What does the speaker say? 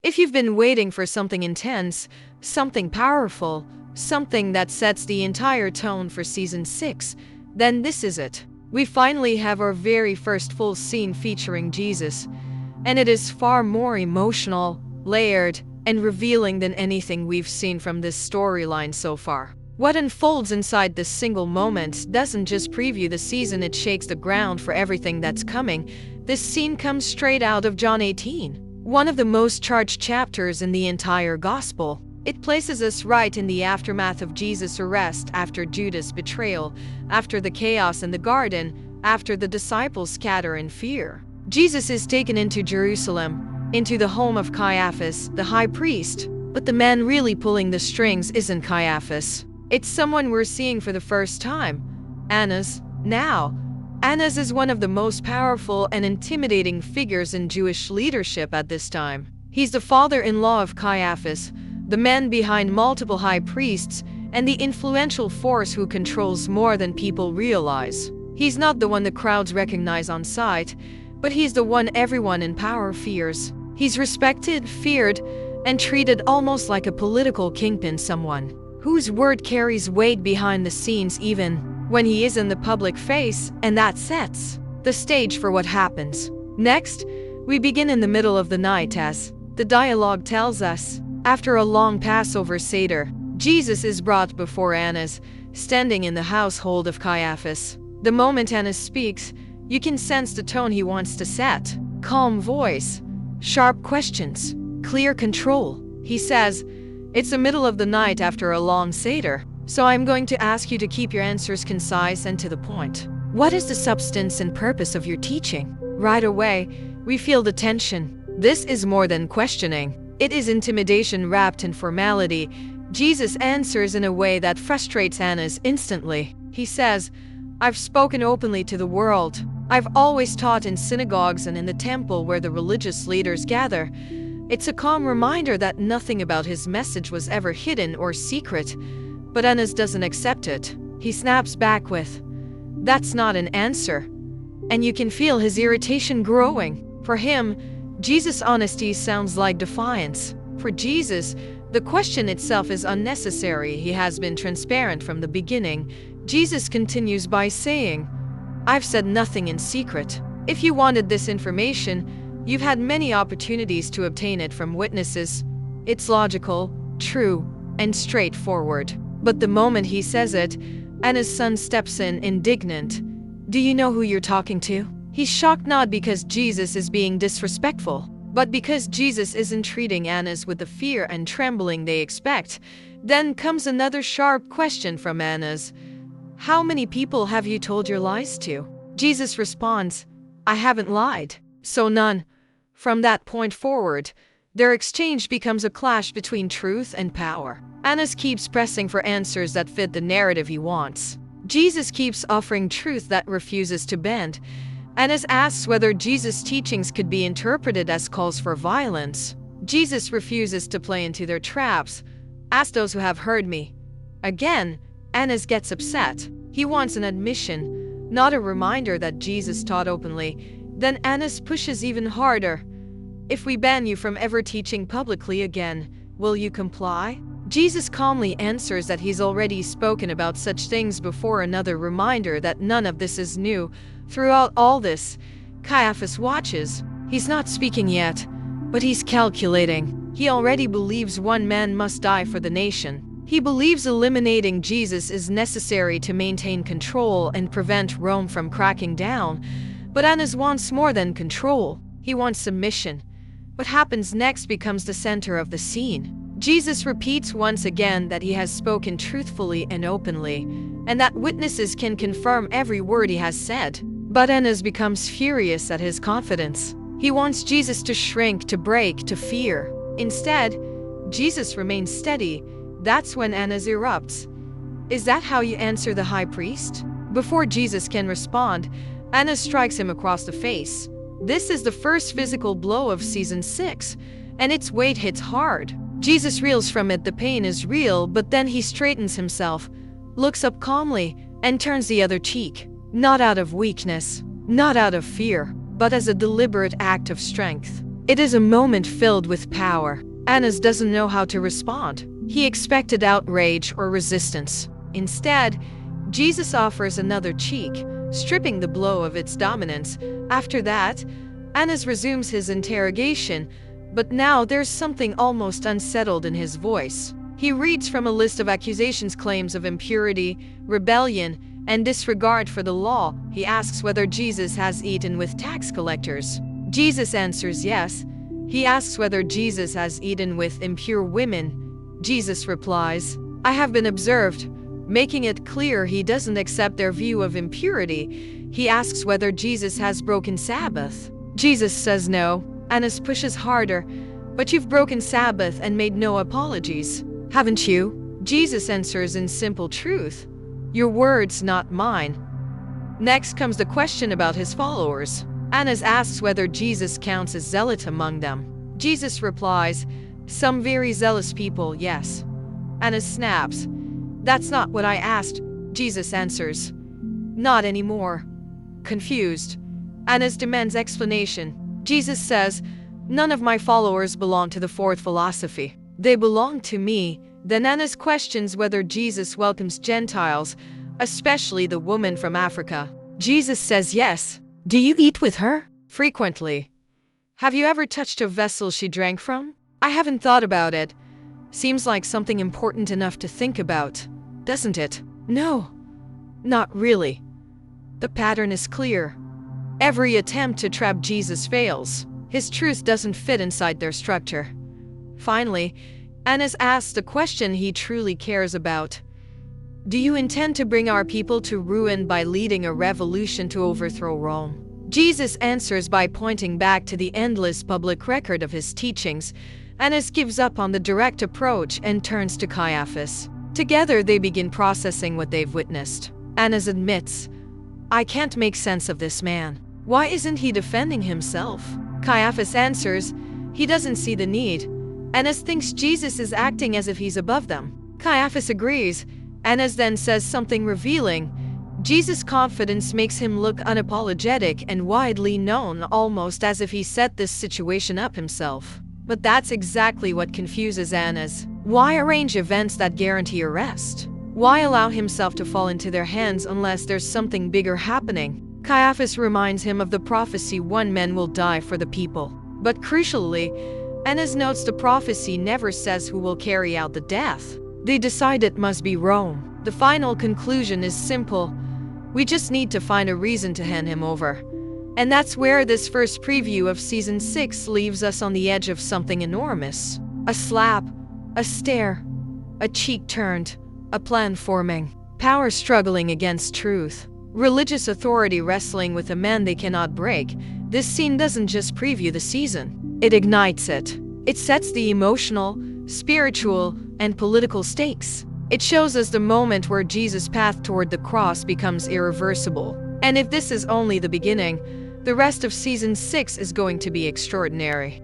If you've been waiting for something intense, something powerful, something that sets the entire tone for season 6, then this is it. We finally have our very first full scene featuring Jesus, and it is far more emotional, layered, and revealing than anything we've seen from this storyline so far. What unfolds inside this single moment doesn't just preview the season, it shakes the ground for everything that's coming. This scene comes straight out of John 18, one of the most charged chapters in the entire gospel. It places us right in the aftermath of Jesus' arrest, after Judas' betrayal, after the chaos in the garden, after the disciples scatter in fear. Jesus is taken into Jerusalem, into the home of Caiaphas, the high priest. But the man really pulling the strings isn't Caiaphas. It's someone we're seeing for the first time, Annas. Now, Annas is one of the most powerful and intimidating figures in Jewish leadership at this time. He's the father-in-law of Caiaphas, the man behind multiple high priests, and the influential force who controls more than people realize. He's not the one the crowds recognize on sight, but he's the one everyone in power fears. He's respected, feared, and treated almost like a political kingpin, someone whose word carries weight behind the scenes even when he is in the public face, and that sets the stage for what happens. Next, we begin in the middle of the night as the dialogue tells us. After a long Passover Seder, Jesus is brought before Annas, standing in the household of Caiaphas. The moment Annas speaks, you can sense the tone he wants to set. Calm voice, sharp questions, clear control. He says, "It's the middle of the night after a long Seder, so I'm going to ask you to keep your answers concise and to the point. What is the substance and purpose of your teaching?" Right away, we feel the tension. This is more than questioning. It is intimidation wrapped in formality. Jesus answers in a way that frustrates Annas instantly. He says, "I've spoken openly to the world. I've always taught in synagogues and in the temple where the religious leaders gather." It's a calm reminder that nothing about his message was ever hidden or secret. But Annas doesn't accept it. He snaps back with, "That's not an answer." And you can feel his irritation growing. For him, Jesus' honesty sounds like defiance. For Jesus, the question itself is unnecessary. He has been transparent from the beginning. Jesus continues by saying, "I've said nothing in secret. If you wanted this information, you've had many opportunities to obtain it from witnesses." It's logical, true, and straightforward. But the moment he says it, Anna's son steps in, indignant. "Do you know who you're talking to?" He's shocked not because Jesus is being disrespectful, but because Jesus isn't treating Annas with the fear and trembling they expect. Then comes another sharp question from Annas. "How many people have you told your lies to?" Jesus responds, "I haven't lied, so none." From that point forward, their exchange becomes a clash between truth and power. Annas keeps pressing for answers that fit the narrative he wants. Jesus keeps offering truth that refuses to bend. Annas asks whether Jesus' teachings could be interpreted as calls for violence. Jesus refuses to play into their traps. "Ask those who have heard me." Again, Annas gets upset. He wants an admission, not a reminder that Jesus taught openly. Then Annas pushes even harder. "If we ban you from ever teaching publicly again, will you comply?" Jesus calmly answers that he's already spoken about such things before, another reminder that none of this is new. Throughout all this, Caiaphas watches. He's not speaking yet, but he's calculating. He already believes one man must die for the nation. He believes eliminating Jesus is necessary to maintain control and prevent Rome from cracking down. But Annas wants more than control. He wants submission. What happens next becomes the center of the scene. Jesus repeats once again that he has spoken truthfully and openly, and that witnesses can confirm every word he has said. But Annas becomes furious at his confidence. He wants Jesus to shrink, to break, to fear. Instead, Jesus remains steady. That's when Annas erupts. "Is that how you answer the high priest?" Before Jesus can respond, Annas strikes him across the face. This is the first physical blow of season 6, and its weight hits hard. Jesus reels from it. The pain is real, but then he straightens himself, looks up calmly, and turns the other cheek. Not out of weakness, not out of fear, but as a deliberate act of strength. It is a moment filled with power. Annas doesn't know how to respond. He expected outrage or resistance. Instead, Jesus offers another cheek, stripping the blow of its dominance. After that, Annas resumes his interrogation, but now there's something almost unsettled in his voice. He reads from a list of accusations, claims of impurity, rebellion, and disregard for the law. He asks whether Jesus has eaten with tax collectors. Jesus answers yes. He asks whether Jesus has eaten with impure women. Jesus replies, "I have been observed," making it clear he doesn't accept their view of impurity. He asks whether Jesus has broken Sabbath. Jesus says no. Annas pushes harder, "But you've broken Sabbath and made no apologies, haven't you?" Jesus answers in simple truth, "Your words, not mine." Next comes the question about his followers. Annas asks whether Jesus counts as zealot among them. Jesus replies, "Some very zealous people, yes." Annas snaps, "That's not what I asked." Jesus answers, "Not anymore." Confused, Annas demands explanation. Jesus says, "None of my followers belong to the fourth philosophy. They belong to me." Then Annas questions whether Jesus welcomes Gentiles, especially the woman from Africa. Jesus says yes. "Do you eat with her?" "Frequently." "Have you ever touched a vessel she drank from?" "I haven't thought about it." Seems like something important enough to think about, doesn't it? No, not really. The pattern is clear. Every attempt to trap Jesus fails. His truth doesn't fit inside their structure. Finally, Annas asks the question he truly cares about. "Do you intend to bring our people to ruin by leading a revolution to overthrow Rome?" Jesus answers by pointing back to the endless public record of his teachings. Annas gives up on the direct approach and turns to Caiaphas. Together they begin processing what they've witnessed. Annas admits, "I can't make sense of this man. Why isn't he defending himself?" Caiaphas answers, "He doesn't see the need." Annas thinks Jesus is acting as if he's above them. Caiaphas agrees. Annas then says something revealing. Jesus' confidence makes him look unapologetic and widely known, almost as if he set this situation up himself. But that's exactly what confuses Annas. Why arrange events that guarantee arrest? Why allow himself to fall into their hands unless there's something bigger happening? Caiaphas reminds him of the prophecy, one man will die for the people. But crucially, Annas notes the prophecy never says who will carry out the death. They decide it must be Rome. The final conclusion is simple. We just need to find a reason to hand him over. And that's where this first preview of Season 6 leaves us, on the edge of something enormous. A slap, a stare, a cheek turned, a plan forming. Power struggling against truth. Religious authority wrestling with a man they cannot break. This scene doesn't just preview the season. It ignites it. It sets the emotional, spiritual, and political stakes. It shows us the moment where Jesus' path toward the cross becomes irreversible. And if this is only the beginning, the rest of Season 6 is going to be extraordinary.